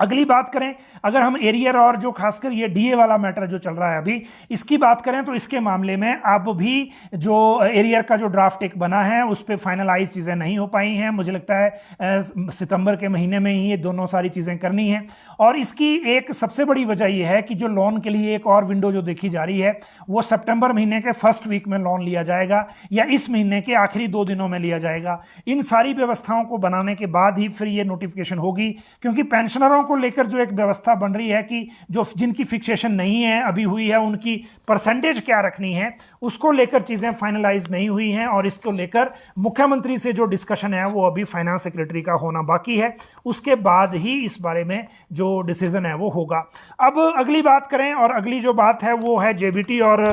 अगली बात करें अगर हम एरियर और जो खासकर ये डीए वाला मैटर जो चल रहा है अभी इसकी बात करें तो इसके मामले में अब भी जो एरियर का जो ड्राफ्ट एक बना है उस पर फाइनलाइज चीज़ें नहीं हो पाई हैं। मुझे लगता है सितंबर के महीने में ही ये दोनों सारी चीज़ें करनी है, और इसकी एक सबसे बड़ी वजह यह है कि जो लोन के लिए एक और विंडो जो देखी जा रही है वो सितंबर महीने के फर्स्ट वीक में लोन लिया जाएगा या इस महीने के आखिरी 2 दिनों में लिया जाएगा। इन सारी व्यवस्थाओं को बनाने के बाद ही फिर ये नोटिफिकेशन होगी, क्योंकि पेंशनरों को लेकर जो एक व्यवस्था बन रही है कि जो जिनकी फिक्सेशन नहीं है अभी हुई है उनकी परसेंटेज क्या रखनी है उसको लेकर चीजें फाइनलाइज नहीं हुई हैं, और इसको लेकर मुख्यमंत्री से जो डिस्कशन है वो अभी फाइनेंस सेक्रेटरी का होना बाकी है, उसके बाद ही इस बारे में जो डिसीजन है वो होगा। अब अगली बात करें, और अगली जो बात है वो है जेबीटी और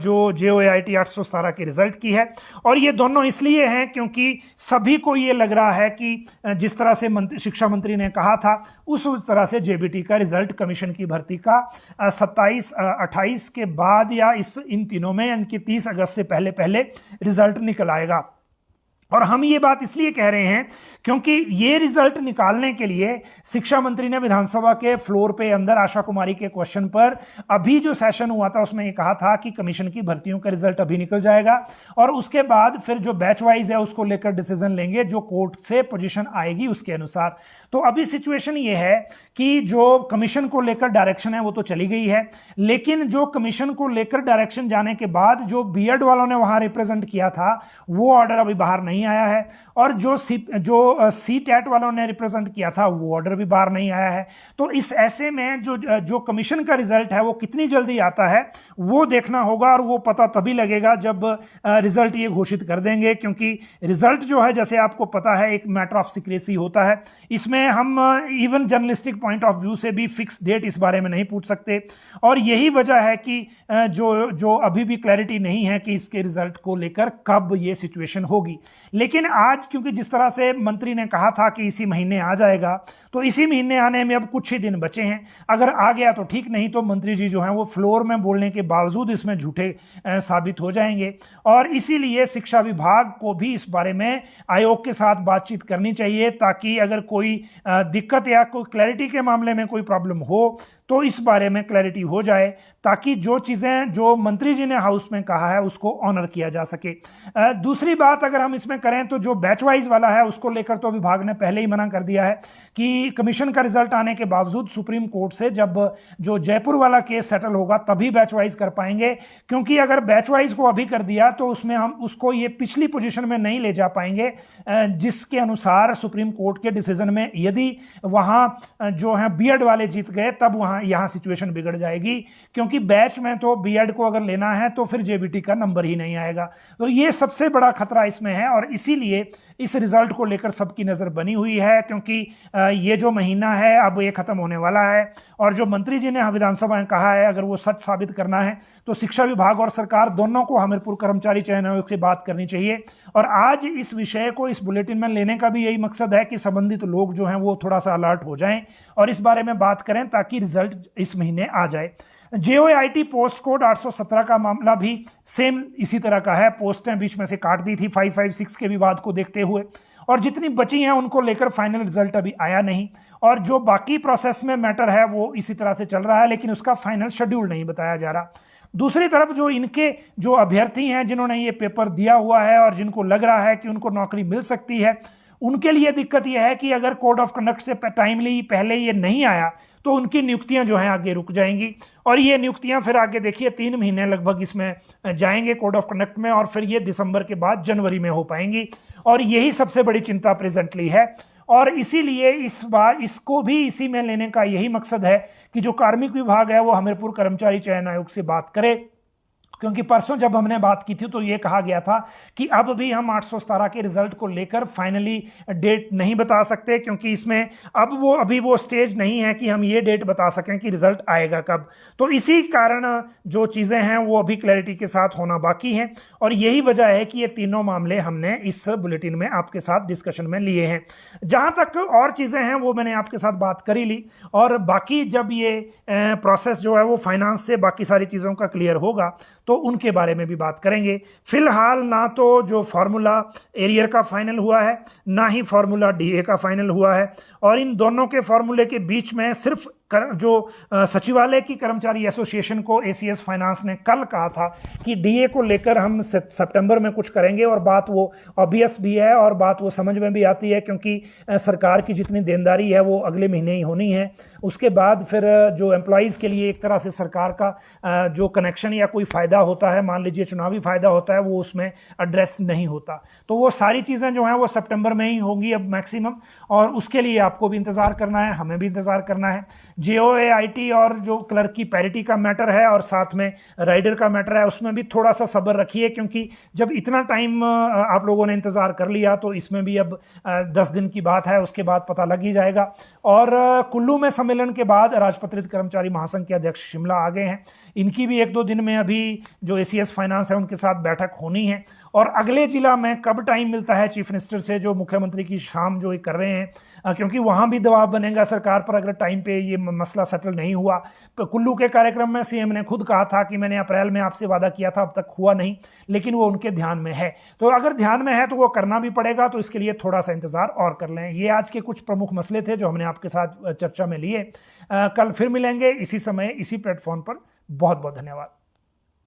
जो जेओएआईटी 817 के रिजल्ट की है, और ये दोनों इसलिए हैं क्योंकि सभी को ये लग रहा है कि जिस तरह से शिक्षा मंत्री ने कहा था उस तरह से जेबीटी का रिजल्ट कमीशन की भर्ती का 27-28 के बाद या इन तीनों में इनकी 30 अगस्त से पहले पहले रिजल्ट निकल आएगा। और हम ये बात इसलिए कह रहे हैं क्योंकि ये रिजल्ट निकालने के लिए शिक्षा मंत्री ने विधानसभा के फ्लोर पे अंदर आशा कुमारी के क्वेश्चन पर अभी जो सेशन हुआ था उसमें ये कहा था कि कमीशन की भर्तियों का रिजल्ट अभी निकल जाएगा और उसके बाद फिर जो बैच वाइज है उसको लेकर डिसीजन लेंगे जो कोर्ट से पोजीशन आएगी उसके अनुसार। तो अभी सिचुएशन ये है कि जो कमीशन को लेकर डायरेक्शन है वो तो चली गई है, लेकिन जो कमीशन को लेकर डायरेक्शन जाने के बाद जो बीएड वालों ने वहां रिप्रेजेंट किया था वो ऑर्डर अभी बाहर नहीं आया है, और जो सी टैट वालों ने रिप्रेजेंट किया था वो ऑर्डर भी बाहर नहीं आया है। तो इस ऐसे में जो कमीशन का रिजल्ट है वो कितनी जल्दी आता है वो देखना होगा, और वो पता तभी लगेगा जब रिजल्ट ये घोषित कर देंगे, क्योंकि रिजल्ट जो है जैसे आपको पता है एक मैटर ऑफ सीक्रेसी होता है, इसमें हम even journalistic point of view से भी फिक्स डेट इस बारे में नहीं पूछ सकते, और यही वजह है कि जो अभी भी क्लैरिटी नहीं है कि इसके रिजल्ट को लेकर कब ये सिचुएशन होगी। लेकिन आज क्योंकि जिस तरह से मंत्री ने कहा था कि इसी महीने आ जाएगा, तो इसी महीने आने में अब कुछ ही दिन बचे हैं, अगर आ गया तो ठीक, नहीं तो मंत्री जी जो हैं वो फ्लोर में बोलने के बावजूद इसमें झूठे साबित हो जाएंगे, और इसीलिए शिक्षा विभाग को भी इस बारे में आयोग के साथ बातचीत करनी चाहिए ताकि अगर कोई दिक्कत या कोई क्लैरिटी के मामले में कोई प्रॉब्लम हो तो इस बारे में क्लैरिटी हो जाए, ताकि जो चीज़ें जो मंत्री जी ने हाउस में कहा है उसको ऑनर किया जा सके। दूसरी बात अगर हम इसमें करें तो जो बैच वाइज वाला है उसको लेकर तो विभाग ने पहले ही मना कर दिया है कि कमीशन का रिजल्ट आने के बावजूद सुप्रीम कोर्ट से जब जो जयपुर वाला केस सेटल होगा तभी बैच वाइज कर पाएंगे, क्योंकि अगर बैच वाइज को अभी कर दिया तो उसमें हम उसको ये पिछली पोजीशन में नहीं ले जा पाएंगे, जिसके अनुसार सुप्रीम कोर्ट के डिसीजन में यदि वहाँ जो है बीएड वाले जीत गए तब वहाँ यहाँ सिचुएशन बिगड़ जाएगी, क्योंकि बैच में तो बीएड को अगर लेना है तो फिर जेबीटी का नंबर ही नहीं आएगा। तो ये सबसे बड़ा खतरा इसमें है, और इसीलिए इस रिजल्ट को लेकर सबकी नज़र बनी हुई है, क्योंकि ये जो महीना है अब ये खत्म होने वाला है, और जो मंत्री जी ने विधानसभा में कहा है अगर वो सच साबित करना है तो शिक्षा विभाग और सरकार दोनों को हमीरपुर कर्मचारी चयन आयोग से बात करनी चाहिए। और आज इस विषय को इस बुलेटिन में लेने का भी यही मकसद है कि संबंधित लोग जो हैं वो थोड़ा सा अलर्ट हो जाएं और इस बारे में बात करें ताकि रिजल्ट इस महीने आ जाए। जेओआईटी पोस्ट कोड 817 का मामला भी सेम इसी तरह का है, पोस्टें बीच में से काट दी थी 556 के विवाद को देखते हुए, और जितनी बची हैं उनको लेकर फाइनल रिजल्ट अभी आया नहीं, और जो बाकी प्रोसेस में मैटर है वो इसी तरह से चल रहा है, लेकिन उसका फाइनल शेड्यूल नहीं बताया जा रहा। दूसरी तरफ जो इनके जो अभ्यर्थी हैं जिन्होंने ये पेपर दिया हुआ है और जिनको लग रहा है कि उनको नौकरी मिल सकती है, उनके लिए दिक्कत यह है कि अगर कोड ऑफ कंडक्ट से टाइमली पहले ये नहीं आया तो उनकी नियुक्तियां जो हैं आगे रुक जाएंगी, और ये नियुक्तियां फिर आगे देखिए 3 महीने लगभग इसमें जाएंगे कोड ऑफ कंडक्ट में, और फिर ये दिसंबर के बाद जनवरी में हो पाएंगी। और यही सबसे बड़ी चिंता प्रेजेंटली है, और इसीलिए इस बार इसको भी इसी में लेने का यही मकसद है कि जो कार्मिक विभाग है वो हमीरपुर कर्मचारी चयन आयोग से बात करे, क्योंकि परसों जब हमने बात की थी तो ये कहा गया था कि अब भी हम 817 के रिजल्ट को लेकर फाइनली डेट नहीं बता सकते, क्योंकि इसमें अब वो अभी वो स्टेज नहीं है कि हम ये डेट बता सकें कि रिजल्ट आएगा कब। तो इसी कारण जो चीज़ें हैं वो अभी क्लैरिटी के साथ होना बाकी हैं, और यही वजह है कि ये तीनों मामले हमने इस बुलेटिन में आपके साथ डिस्कशन में लिए हैं। जहाँ तक और चीज़ें हैं वो मैंने आपके साथ बात कर ही ली, और बाकी जब ये प्रोसेस जो है वो फाइनेंस से बाकी सारी चीज़ों का क्लियर होगा तो उनके बारे में भी बात करेंगे। फिलहाल ना तो जो फार्मूला एरियर का फाइनल हुआ है, ना ही फार्मूला डीए का फाइनल हुआ है, और इन दोनों के फार्मूले के बीच में सिर्फ जो सचिवालय की कर्मचारी एसोसिएशन को एसीएस फाइनेंस ने कल कहा था कि डीए को लेकर हम सितंबर में कुछ करेंगे, और बात वो ऑब्वियस भी है और बात वो समझ में भी आती है, क्योंकि सरकार की जितनी देनदारी है वो अगले महीने ही होनी है। उसके बाद फिर जो एम्प्लॉयज़ के लिए एक तरह से सरकार का जो कनेक्शन या कोई फ़ायदा होता है, मान लीजिए चुनावी फ़ायदा होता है, वो उसमें एड्रेस नहीं होता। तो वो सारी चीज़ें जो हैं वो सितंबर में ही होंगी अब मैक्सिमम, और उसके लिए आपको भी इंतज़ार करना है, हमें भी इंतज़ार करना है। JOAIT और जो क्लर्क की पैरिटी का मैटर है और साथ में राइडर का मैटर है, उसमें भी थोड़ा सा सब्र रखिए, क्योंकि जब इतना टाइम आप लोगों ने इंतज़ार कर लिया तो इसमें भी अब 10 दिन की बात है, उसके बाद पता लग ही जाएगा। और कुल्लू में सम्मेलन के बाद राजपत्रित कर्मचारी महासंघ के अध्यक्ष शिमला आ गए हैं, इनकी भी 1-2 दिन में अभी जो एसीएस फाइनेंस है उनके साथ बैठक होनी है। और अगले जिला में कब टाइम मिलता है चीफ मिनिस्टर से, जो मुख्यमंत्री की शाम जो कर रहे हैं, क्योंकि वहाँ भी दबाव बनेगा सरकार पर अगर टाइम पे ये मसला सेटल नहीं हुआ। तो कुल्लू के कार्यक्रम में सीएम ने खुद कहा था कि मैंने अप्रैल में आपसे वादा किया था, अब तक हुआ नहीं, लेकिन वो उनके ध्यान में है। तो अगर ध्यान में है तो वो करना भी पड़ेगा, तो इसके लिए थोड़ा सा इंतजार और कर लें। ये आज के कुछ प्रमुख मसले थे जो हमने आपके साथ चर्चा में लिए। कल फिर मिलेंगे इसी समय इसी प्लेटफॉर्म पर। बहुत बहुत धन्यवाद।